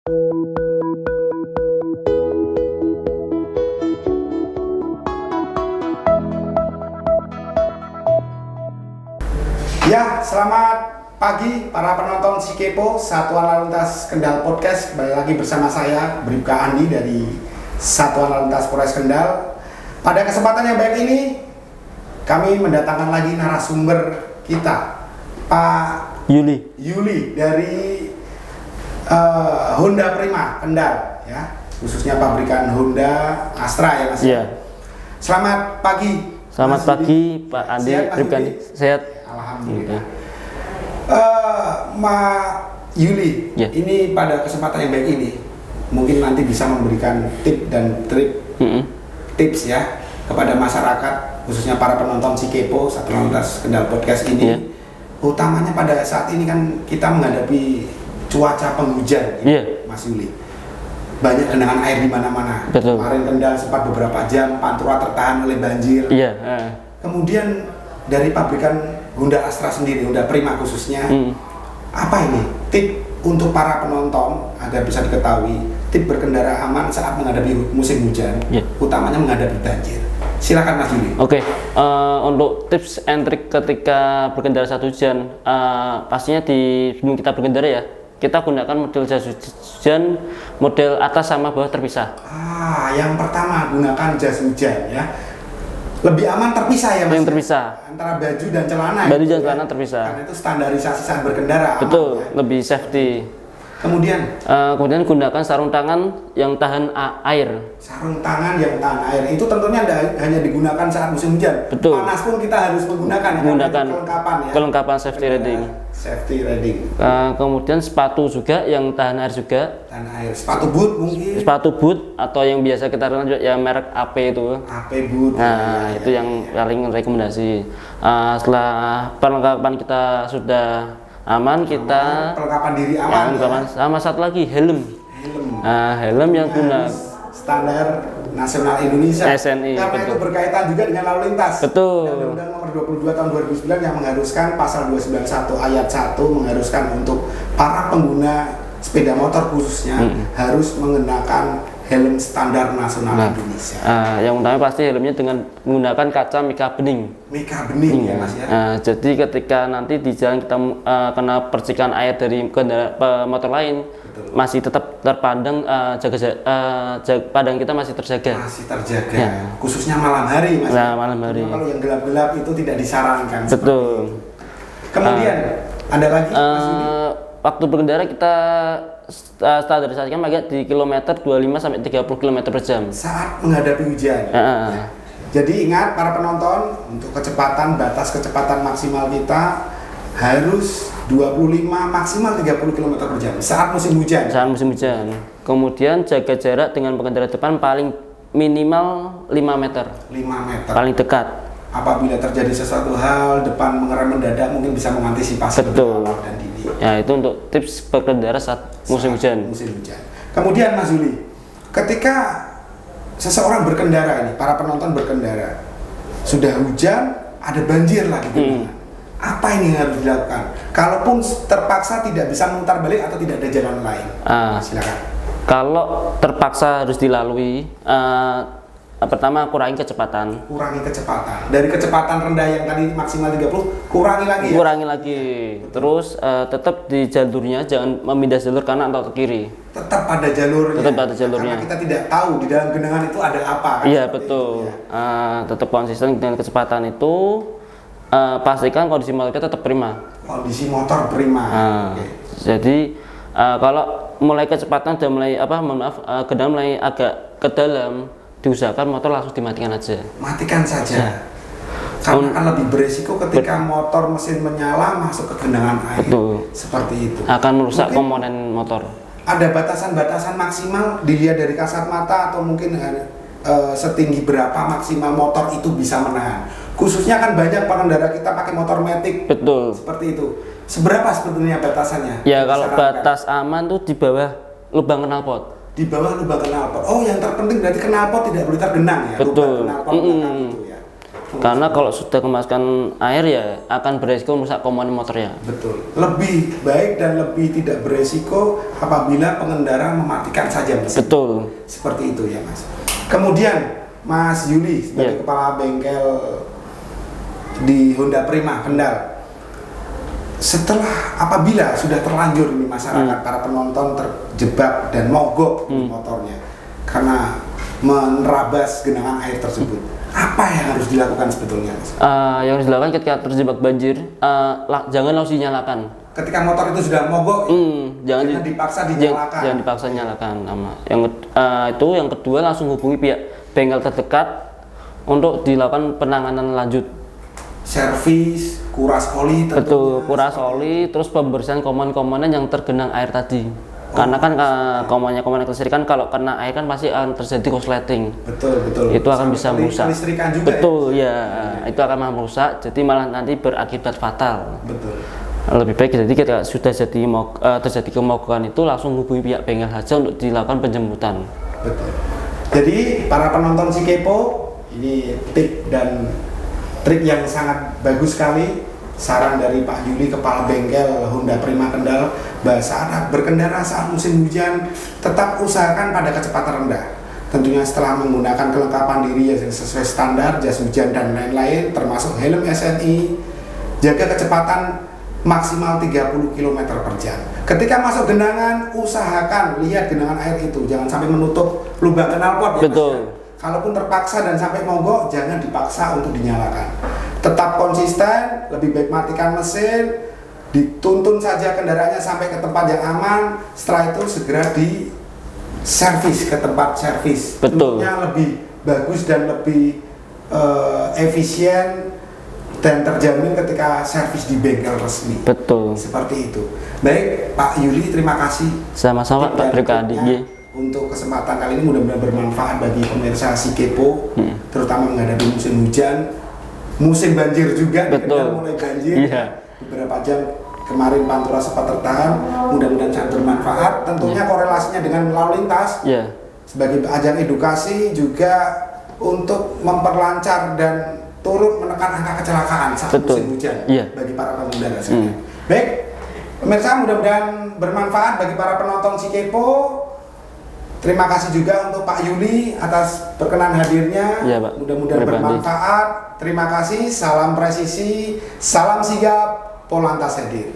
Ya, selamat pagi para penonton si Kepo Satuan Lalu Lintas Kendal Podcast. Kembali lagi bersama saya Bribka Andi dari Satuan Lalu Lintas Polres Kendal. Pada kesempatan yang baik ini kami mendatangkan lagi narasumber kita, Pak Yuli dari Honda Prima Kendal, ya, khususnya pabrikan Honda Astra ya Mas. Iya. Selamat pagi. Selamat pagi Pak Andi, Bribka Andi. Sehat. Alhamdulillah. Yuli, ya. Ini pada kesempatan yang baik ini mungkin nanti bisa memberikan tip dan tips ya kepada masyarakat, khususnya para penonton si Kepo Satuan Lintas Kendal Podcast ini. Ya. Utamanya pada saat ini kan kita menghadapi cuaca penghujan, Mas Yuli. Banyak genangan air di mana-mana. Kemarin Kendal sempat beberapa jam Pantura tertahan oleh banjir. Kemudian dari pabrikan Honda Astra sendiri, Honda Prima khususnya, apa ini tip untuk para penonton agar bisa diketahui tip berkendara aman saat menghadapi musim hujan, utamanya menghadapi banjir. Silakan Mas Yuli. Oke, untuk tips and trick ketika berkendara saat hujan, pastinya sebelum kita berkendara ya, kita gunakan model jas hujan model atas sama bawah terpisah. Yang pertama gunakan jas hujan ya. Lebih aman terpisah ya Mas? Yang terpisah. Antara baju dan celana. Baju dan celana terpisah. Karena itu standarisasi saat berkendara. Betul, aman, ya? Lebih safety. Kemudian gunakan sarung tangan yang tahan air. Sarung tangan yang tahan air itu tentunya hanya digunakan saat musim hujan. Betul. Panas pun kita harus menggunakan kelengkapan ya. Kelengkapan safety riding. Safety riding. Kemudian sepatu juga yang tahan air juga. Tahan air. Sepatu boot mungkin. Sepatu boot atau yang biasa kita kenal juga yang merek AP itu. AP boot. Itu yang paling rekomendasi. Setelah perlengkapan kita sudah aman, kita perlengkapan diri aman. Sama satu lagi helm. Helm yang guna standar nasional Indonesia. SNI. Karena itu berkaitan juga dengan lalu lintas. Betul. Undang-Undang Nomor 22 Tahun 2009 yang mengharuskan pasal 291 ayat 1 mengharuskan untuk para pengguna sepeda motor khususnya harus mengenakan helm standar nasional Indonesia. Yang utama pasti helmnya dengan menggunakan kaca mika bening. Mika bening ya Mas ya. Jadi ketika nanti di jalan kita kena percikan air dari motor lain, masih tetap terpandang, pandang kita masih terjaga. Masih terjaga. Khususnya malam hari Mas. Malam hari. Kalau yang gelap-gelap itu tidak disarankan. Betul. Kemudian ada lagi Mas Yudi? Waktu berkendara kita standarisasikan pakai di kilometer 25 sampai 30 km per jam saat menghadapi hujan. Jadi ingat para penonton, untuk batas kecepatan maksimal kita harus 25 maksimal 30 km per jam saat musim hujan. Kemudian jaga jarak dengan pengendara depan paling minimal 5 meter. 5 meter. Paling dekat. Apabila terjadi sesuatu hal, depan mengerem mendadak mungkin bisa mengantisipasi. Betul. Dan dini. Ya, itu untuk tips berkendara saat musim hujan. Kemudian Mas Yuli, ketika seseorang berkendara ini, para penonton berkendara, sudah hujan, ada banjir lagi. Apa ini yang harus dilakukan? Kalaupun terpaksa tidak bisa memutar balik atau tidak ada jalan lain, silakan. Kalau terpaksa harus dilalui, pertama kurangi kecepatan. Dari kecepatan rendah yang tadi maksimal 30, kurangi lagi. Terus tetap di jalurnya, jangan memindah jalur kanan atau kiri. Tetap pada jalurnya. Karena kita tidak tahu di dalam genangan itu ada apa. Iya, betul. Tetap konsisten dengan kecepatan itu. Pastikan kondisi motor kita tetap prima. Jadi kalau mulai kecepatan dan mulai genangan mulai agak ke dalam, diusahakan motor langsung dimatikan aja. Matikan saja. Karena akan lebih beresiko ketika motor mesin menyala masuk ke genangan air. Betul. Seperti itu. Akan merusak komponen motor. Ada batasan-batasan maksimal dilihat dari kasat mata atau mungkin setinggi berapa maksimal motor itu bisa menahan. Khususnya kan banyak pengendara kita pakai motor matic. Betul. Seperti itu. Seberapa sebetulnya batasannya? Ya kalau batas aman tuh di bawah lubang knalpot. Di bawah lubang knalpot. Oh, yang terpenting berarti knalpot tidak boleh tergenang ya. Betul. Lubang knalpot itu ya. Karena kalau sudah kemasukan air ya akan beresiko merusak komponen motornya. Betul. Lebih baik dan lebih tidak beresiko apabila pengendara mematikan saja mesin. Betul. Seperti itu ya Mas. Kemudian Mas Yuli sebagai kepala bengkel di Honda Prima Kendal, setelah apabila sudah terlanjur ini masyarakat para penonton terjebak dan mogok di motornya karena menerabas genangan air tersebut, apa yang harus dilakukan sebetulnya, Mas? Yang harus dilakukan ketika terjebak banjir, jangan langsung dinyalakan. Ketika motor itu sudah mogok, jangan dipaksa dinyalakan. Jangan dipaksa nyalakan. Yang kedua langsung hubungi pihak bengkel terdekat untuk dilakukan penanganan lanjut. Servis, kuras oli, betul, kuras oli, terus pembersihan komponen-komponen yang tergenang air tadi. Karena kan komponen kelistrikan kalau kena air kan pasti akan terjadi korsleting. Betul. Itu akan bisa merusak. Kelistrikan juga. Betul ya. Itu akan merusak. Jadi malah nanti berakibat fatal. Betul. Lebih baik jadi ketika sudah terjadi kemogokan itu langsung hubungi pihak bengkel saja untuk dilakukan penjemputan. Betul. Jadi para penonton si Kepo, ini tip dan trik yang sangat bagus sekali. Saran dari Pak Yuli, kepala bengkel Honda Prima Kendal, saat berkendara saat musim hujan tetap usahakan pada kecepatan rendah. Tentunya setelah menggunakan kelengkapan diri yang sesuai standar, jas hujan dan lain-lain termasuk helm SNI, jaga kecepatan maksimal 30 km per jam. Ketika masuk genangan, usahakan lihat genangan air itu, jangan sampai menutup lubang knalpot ya. Betul. Mas. Kalaupun terpaksa dan sampai mogok, jangan dipaksa untuk dinyalakan. Tetap konsisten, lebih baik matikan mesin, dituntun saja kendaraannya sampai ke tempat yang aman. Setelah itu segera di servis ke tempat servis. Betul. Tentunya lebih bagus dan lebih efisien dan terjamin ketika servis di bengkel resmi. Betul. Seperti itu. Baik, Pak Yuli, terima kasih. Sama-sama Pak Brikadi. Untuk kesempatan kali ini mudah-mudahan bermanfaat bagi pemirsa si Kepo, terutama menghadapi musim hujan, musim banjir juga. Betul. Mulai banjir. Beberapa jam kemarin Pantura sempat tertahan. Mudah-mudahan sangat bermanfaat. Tentunya korelasinya dengan lalu lintas. Sebagai ajang edukasi juga untuk memperlancar dan turut menekan angka kecelakaan saat musim hujan bagi para pengendara. Baik, pemirsa, mudah-mudahan bermanfaat bagi para penonton si Kepo. Terima kasih juga untuk Pak Yuli atas berkenan hadirnya. Mudah-mudahan bermanfaat. Terima kasih. Salam presisi, salam sigap, Polantas hadir.